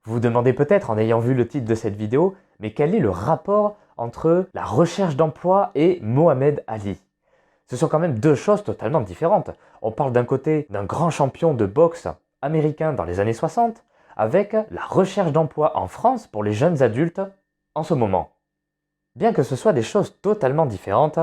Vous vous demandez peut-être en ayant vu le titre de cette vidéo, mais quel est le rapport entre la recherche d'emploi et Mohamed Ali? Ce sont quand même deux choses totalement différentes. On parle d'un côté d'un grand champion de boxe américain dans les années 60, avec la recherche d'emploi en France pour les jeunes adultes en ce moment. Bien que ce soit des choses totalement différentes,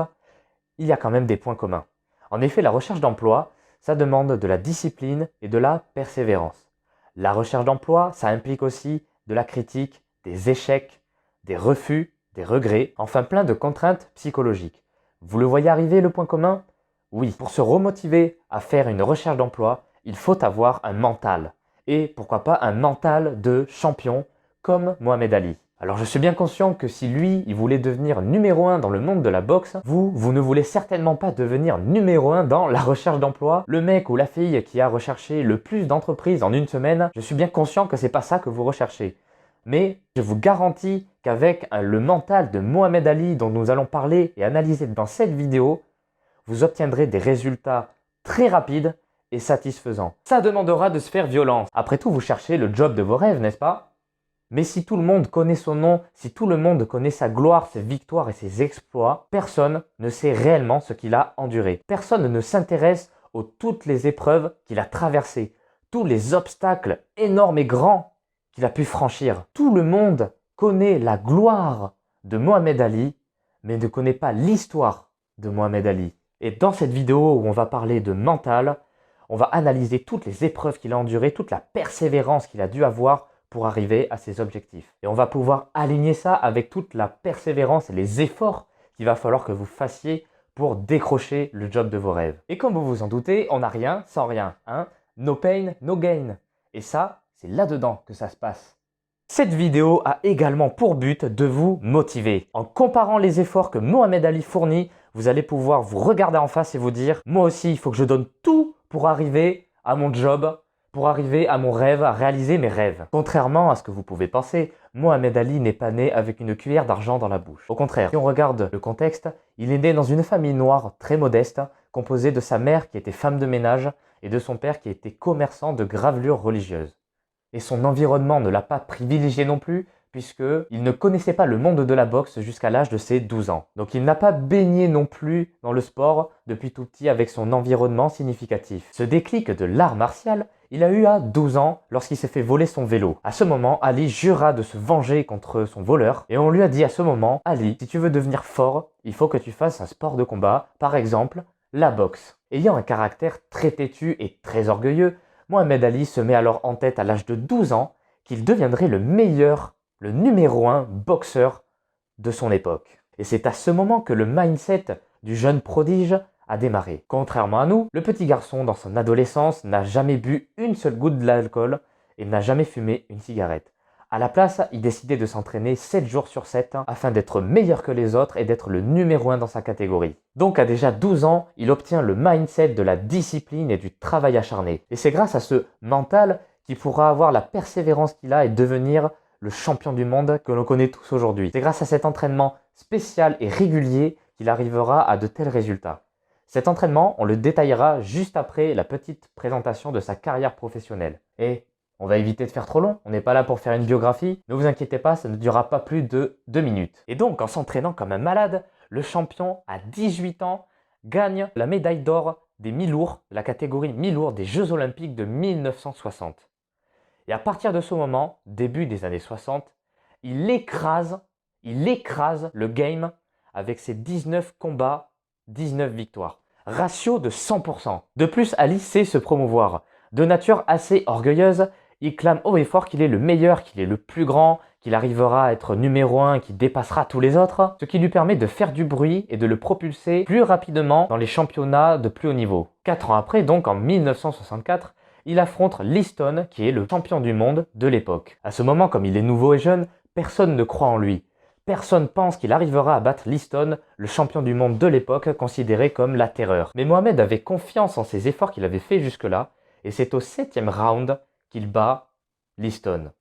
il y a quand même des points communs. En effet, la recherche d'emploi, ça demande de la discipline et de la persévérance. La recherche d'emploi, ça implique aussi de la critique, des échecs, des refus, des regrets, enfin plein de contraintes psychologiques. Vous le voyez arriver le point commun? Oui, pour se remotiver à faire une recherche d'emploi, il faut avoir un mental. Et pourquoi pas un mental de champion comme Mohamed Ali. Alors je suis bien conscient que si lui, il voulait devenir numéro 1 dans le monde de la boxe, vous ne voulez certainement pas devenir numéro 1 dans la recherche d'emploi. Le mec ou la fille qui a recherché le plus d'entreprises en une semaine, je suis bien conscient que c'est pas ça que vous recherchez. Mais je vous garantis qu'avec le mental de Mohamed Ali dont nous allons parler et analyser dans cette vidéo, vous obtiendrez des résultats très rapides et satisfaisants. Ça demandera de se faire violence. Après tout, vous cherchez le job de vos rêves, n'est-ce pas? Mais si tout le monde connaît son nom, si tout le monde connaît sa gloire, ses victoires et ses exploits, personne ne sait réellement ce qu'il a enduré. Personne ne s'intéresse aux toutes les épreuves qu'il a traversées, tous les obstacles énormes et grands qu'il a pu franchir. Tout le monde connaît la gloire de Mohamed Ali, mais ne connaît pas l'histoire de Mohamed Ali. Et dans cette vidéo où on va parler de mental, on va analyser toutes les épreuves qu'il a endurées, toute la persévérance qu'il a dû avoir pour arriver à ses objectifs. Et on va pouvoir aligner ça avec toute la persévérance et les efforts qu'il va falloir que vous fassiez pour décrocher le job de vos rêves. Et comme vous vous en doutez, on n'a rien sans rien. Hein? No pain, no gain. Et ça, c'est là-dedans que ça se passe. Cette vidéo a également pour but de vous motiver. En comparant les efforts que Mohamed Ali fournit, vous allez pouvoir vous regarder en face et vous dire « Moi aussi, il faut que je donne tout pour arriver à mon job, pour arriver à mon rêve, à réaliser mes rêves. » Contrairement à ce que vous pouvez penser, Mohamed Ali n'est pas né avec une cuillère d'argent dans la bouche. Au contraire, si on regarde le contexte, il est né dans une famille noire très modeste, composée de sa mère qui était femme de ménage et de son père qui était commerçant de gravelures religieuses. Et son environnement ne l'a pas privilégié non plus, puisqu'il ne connaissait pas le monde de la boxe jusqu'à l'âge de ses 12 ans. Donc il n'a pas baigné non plus dans le sport depuis tout petit avec son environnement significatif. Ce déclic de l'art martial, il a eu à 12 ans lorsqu'il s'est fait voler son vélo. À ce moment, Ali jura de se venger contre son voleur et on lui a dit à ce moment, Ali, si tu veux devenir fort, il faut que tu fasses un sport de combat, par exemple la boxe. Ayant un caractère très têtu et très orgueilleux, Mohamed Ali se met alors en tête à l'âge de 12 ans qu'il deviendrait le meilleur, le numéro 1 boxeur de son époque. Et c'est à ce moment que le mindset du jeune prodige a démarré. Contrairement à nous, le petit garçon dans son adolescence n'a jamais bu une seule goutte d'alcool et n'a jamais fumé une cigarette. À la place, il décidait de s'entraîner 7 jours sur 7 afin d'être meilleur que les autres et d'être le numéro 1 dans sa catégorie. Donc à déjà 12 ans, il obtient le mindset de la discipline et du travail acharné. Et c'est grâce à ce mental qu'il pourra avoir la persévérance qu'il a et devenir le champion du monde que l'on connaît tous aujourd'hui. C'est grâce à cet entraînement spécial et régulier qu'il arrivera à de tels résultats. Cet entraînement, on le détaillera juste après la petite présentation de sa carrière professionnelle. Et on va éviter de faire trop long, on n'est pas là pour faire une biographie, ne vous inquiétez pas, ça ne durera pas plus de 2 minutes. Et donc, en s'entraînant comme un malade, le champion, à 18 ans, gagne la médaille d'or des mi-lourds, la catégorie mi-lourds des Jeux Olympiques de 1960. Et à partir de ce moment, début des années 60, il écrase le game avec ses 19 combats, 19 victoires. Ratio de 100%. De plus, Ali sait se promouvoir. De nature assez orgueilleuse, il clame haut et fort qu'il est le meilleur, qu'il est le plus grand, qu'il arrivera à être numéro 1, qu'il dépassera tous les autres, ce qui lui permet de faire du bruit et de le propulser plus rapidement dans les championnats de plus haut niveau. 4 ans après, donc en 1964, il affronte Liston, qui est le champion du monde de l'époque. À ce moment, comme il est nouveau et jeune, personne ne croit en lui. Personne pense qu'il arrivera à battre Liston, le champion du monde de l'époque, considéré comme la terreur. Mais Mohamed avait confiance en ses efforts qu'il avait fait jusque-là, et c'est au 7e round qu'il bat Liston.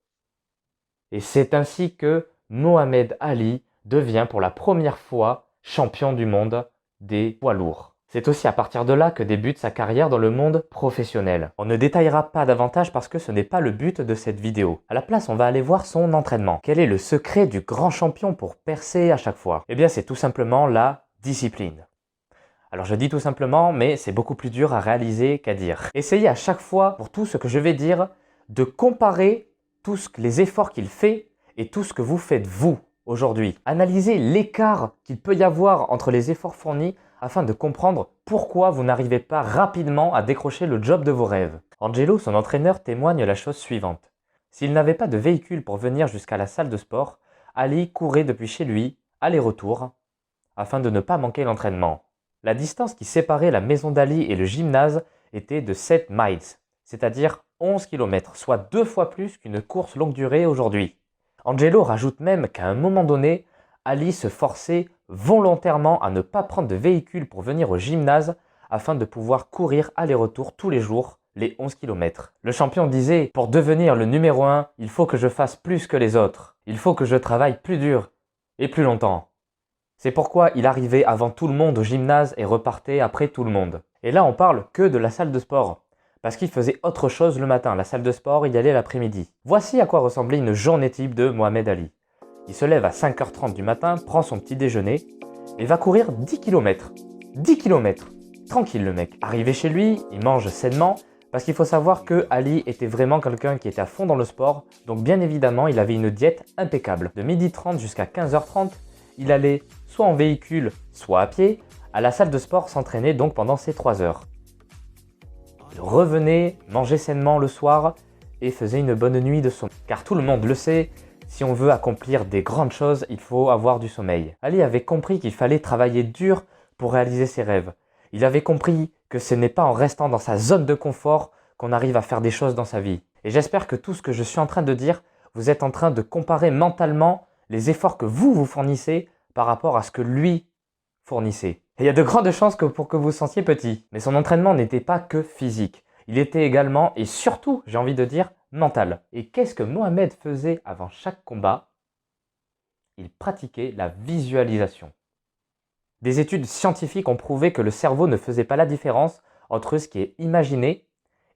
Et c'est ainsi que Mohamed Ali devient pour la première fois champion du monde des poids lourds. C'est aussi à partir de là que débute sa carrière dans le monde professionnel. On ne détaillera pas davantage parce que ce n'est pas le but de cette vidéo. À la place, on va aller voir son entraînement. Quel est le secret du grand champion pour percer à chaque fois? Eh bien, c'est tout simplement la discipline. Alors je dis tout simplement, mais c'est beaucoup plus dur à réaliser qu'à dire. Essayez à chaque fois, pour tout ce que je vais dire, de comparer tous les efforts qu'il fait et tout ce que vous faites vous aujourd'hui. Analysez l'écart qu'il peut y avoir entre les efforts fournis afin de comprendre pourquoi vous n'arrivez pas rapidement à décrocher le job de vos rêves. Angelo, son entraîneur, témoigne la chose suivante. S'il n'avait pas de véhicule pour venir jusqu'à la salle de sport, Ali courait depuis chez lui, aller-retour, afin de ne pas manquer l'entraînement. La distance qui séparait la maison d'Ali et le gymnase était de 7 miles, c'est-à-dire 11 km, soit 2 fois plus qu'une course longue durée aujourd'hui. Angelo rajoute même qu'à un moment donné, Ali se forçait volontairement à ne pas prendre de véhicule pour venir au gymnase afin de pouvoir courir aller-retour tous les jours les 11 km. Le champion disait « Pour devenir le numéro 1, il faut que je fasse plus que les autres. Il faut que je travaille plus dur et plus longtemps. » C'est pourquoi il arrivait avant tout le monde au gymnase et repartait après tout le monde. Et là, on parle que de la salle de sport. Parce qu'il faisait autre chose le matin. La salle de sport, il y allait l'après-midi. Voici à quoi ressemblait une journée type de Mohamed Ali. Il se lève à 5h30 du matin, prend son petit déjeuner et va courir 10 km. 10 km. Tranquille le mec. Arrivé chez lui, il mange sainement parce qu'il faut savoir que Ali était vraiment quelqu'un qui était à fond dans le sport. Donc bien évidemment, il avait une diète impeccable. De 12h30 jusqu'à 15h30, il allait soit en véhicule, soit à pied, à la salle de sport s'entraîner donc pendant ces 3 heures. Il revenait, mangeait sainement le soir et faisait une bonne nuit de sommeil. Car tout le monde le sait, si on veut accomplir des grandes choses, il faut avoir du sommeil. Ali avait compris qu'il fallait travailler dur pour réaliser ses rêves. Il avait compris que ce n'est pas en restant dans sa zone de confort qu'on arrive à faire des choses dans sa vie. Et j'espère que tout ce que je suis en train de dire, vous êtes en train de comparer mentalement les efforts que vous fournissez par rapport à ce que lui fournissait. Et il y a de grandes chances pour que vous sentiez petit. Mais son entraînement n'était pas que physique. Il était également, et surtout, j'ai envie de dire, mental. Et qu'est-ce que Mohamed faisait avant chaque combat? Il pratiquait la visualisation. Des études scientifiques ont prouvé que le cerveau ne faisait pas la différence entre ce qui est imaginé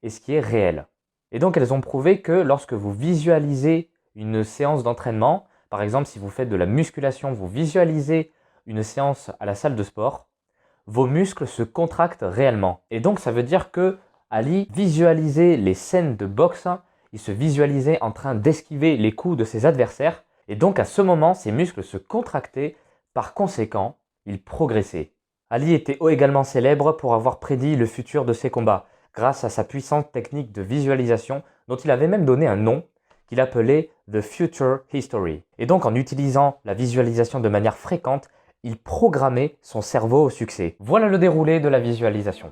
et ce qui est réel. Et donc elles ont prouvé que lorsque vous visualisez une séance d'entraînement, par exemple si vous faites de la musculation, vous visualisez une séance à la salle de sport, vos muscles se contractent réellement. Et donc ça veut dire que Ali visualisait les scènes de boxe, il se visualisait en train d'esquiver les coups de ses adversaires et donc à ce moment, ses muscles se contractaient, par conséquent, il progressait. Ali était également célèbre pour avoir prédit le futur de ses combats grâce à sa puissante technique de visualisation dont il avait même donné un nom qu'il appelait The Future History. Et donc en utilisant la visualisation de manière fréquente, il programmait son cerveau au succès. Voilà le déroulé de la visualisation.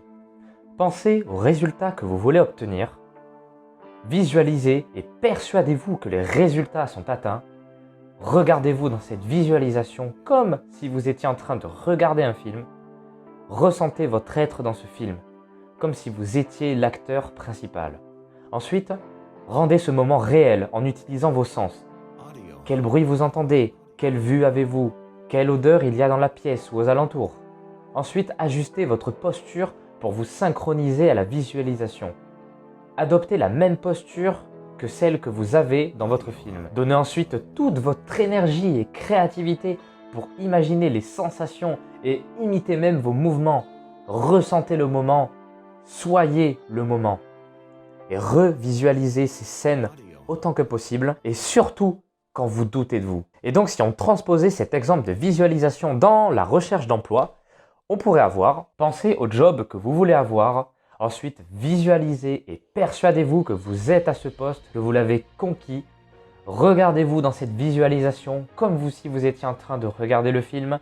Pensez aux résultats que vous voulez obtenir, visualisez et persuadez-vous que les résultats sont atteints. Regardez-vous dans cette visualisation comme si vous étiez en train de regarder un film. Ressentez votre être dans ce film, comme si vous étiez l'acteur principal. Ensuite, rendez ce moment réel en utilisant vos sens. Quel bruit vous entendez? Quelle vue avez-vous? Quelle odeur il y a dans la pièce ou aux alentours? Ensuite, ajustez votre posture pour vous synchroniser à la visualisation. Adoptez la même posture que celle que vous avez dans votre film. Donnez ensuite toute votre énergie et créativité pour imaginer les sensations et imiter même vos mouvements. Ressentez le moment, soyez le moment. Et revisualisez ces scènes autant que possible et surtout quand vous doutez de vous. Et donc si on transposait cet exemple de visualisation dans la recherche d'emploi, on pourrait avoir, pensez au job que vous voulez avoir, ensuite visualisez et persuadez-vous que vous êtes à ce poste, que vous l'avez conquis. Regardez-vous dans cette visualisation comme si vous étiez en train de regarder le film.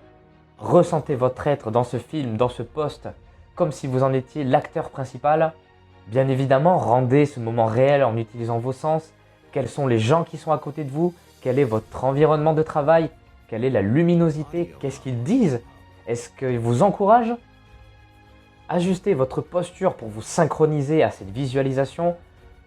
Ressentez votre être dans ce film, dans ce poste, comme si vous en étiez l'acteur principal. Bien évidemment, rendez ce moment réel en utilisant vos sens. Quels sont les gens qui sont à côté de vous? Quel est votre environnement de travail? Quelle est la luminosité? Qu'est-ce qu'ils disent? Est-ce qu'ils vous encouragent? Ajustez votre posture pour vous synchroniser à cette visualisation.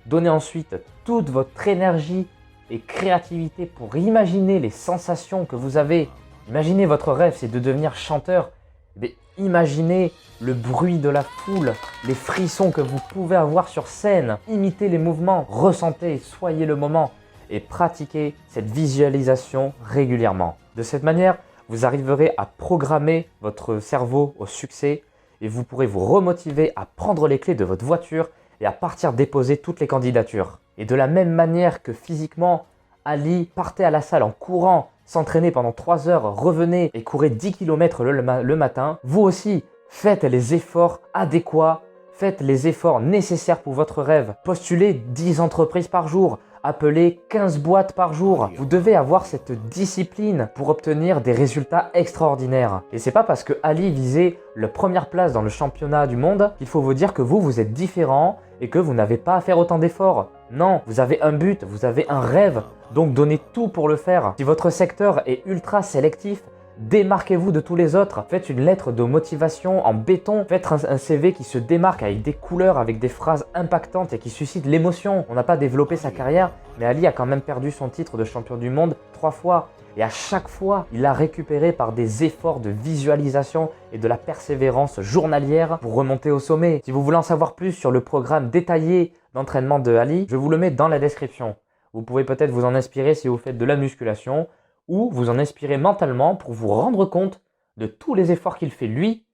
Donnez ensuite toute votre énergie et créativité pour imaginer les sensations que vous avez. Imaginez votre rêve, c'est de devenir chanteur. Mais imaginez le bruit de la foule, les frissons que vous pouvez avoir sur scène. Imitez les mouvements, ressentez, soyez le moment et pratiquez cette visualisation régulièrement. De cette manière, vous arriverez à programmer votre cerveau au succès et vous pourrez vous remotiver à prendre les clés de votre voiture et à partir déposer toutes les candidatures. Et de la même manière que physiquement, Ali partait à la salle en courant, s'entraînait pendant 3 heures, revenait et courait 10 km le matin, vous aussi, faites les efforts adéquats, faites les efforts nécessaires pour votre rêve. Postulez 10 entreprises par jour, appelez 15 boîtes par jour. Vous devez avoir cette discipline pour obtenir des résultats extraordinaires. Et c'est pas parce que Ali visait la première place dans le championnat du monde qu'il faut vous dire que vous êtes différent et que vous n'avez pas à faire autant d'efforts. Non, vous avez un but, vous avez un rêve, donc donnez tout pour le faire. Si votre secteur est ultra sélectif, démarquez-vous de tous les autres. Faites une lettre de motivation en béton. Faites un CV qui se démarque avec des couleurs, avec des phrases impactantes et qui suscitent l'émotion. On n'a pas développé sa carrière, mais Ali a quand même perdu son titre de champion du monde 3 fois. Et à chaque fois, il l'a récupéré par des efforts de visualisation et de la persévérance journalière pour remonter au sommet. Si vous voulez en savoir plus sur le programme détaillé d'entraînement de Ali, je vous le mets dans la description. Vous pouvez peut-être vous en inspirer si vous faites de la musculation ou vous en inspirer mentalement pour vous rendre compte de tous les efforts qu'il fait lui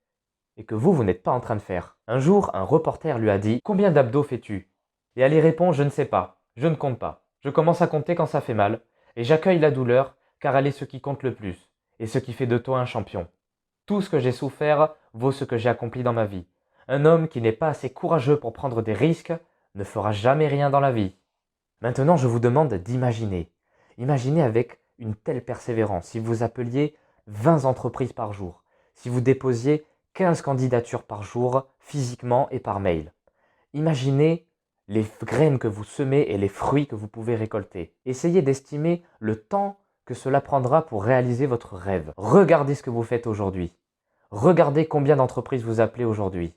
et que vous n'êtes pas en train de faire. Un jour, un reporter lui a dit « Combien d'abdos fais-tu » Et Ali répond « Je ne sais pas, je ne compte pas. Je commence à compter quand ça fait mal et j'accueille la douleur car elle est ce qui compte le plus et ce qui fait de toi un champion. Tout ce que j'ai souffert vaut ce que j'ai accompli dans ma vie. Un homme qui n'est pas assez courageux pour prendre des risques ne fera jamais rien dans la vie. » Maintenant, je vous demande d'imaginer. Imaginez avec une telle persévérance, si vous appeliez 20 entreprises par jour, si vous déposiez 15 candidatures par jour, physiquement et par mail. Imaginez les graines que vous semez et les fruits que vous pouvez récolter. Essayez d'estimer le temps que cela prendra pour réaliser votre rêve. Regardez ce que vous faites aujourd'hui. Regardez combien d'entreprises vous appelez aujourd'hui.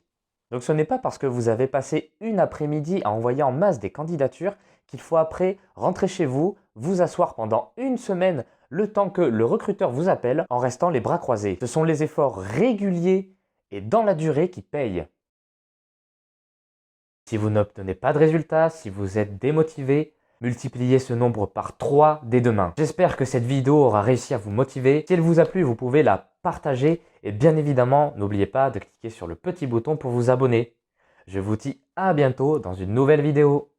Donc ce n'est pas parce que vous avez passé une après-midi à envoyer en masse des candidatures qu'il faut après rentrer chez vous, vous asseoir pendant une semaine le temps que le recruteur vous appelle en restant les bras croisés. Ce sont les efforts réguliers et dans la durée qui payent. Si vous n'obtenez pas de résultats, si vous êtes démotivé, multipliez ce nombre par 3 dès demain. J'espère que cette vidéo aura réussi à vous motiver. Si elle vous a plu, vous pouvez la partager et bien évidemment, n'oubliez pas de cliquer sur le petit bouton pour vous abonner. Je vous dis à bientôt dans une nouvelle vidéo.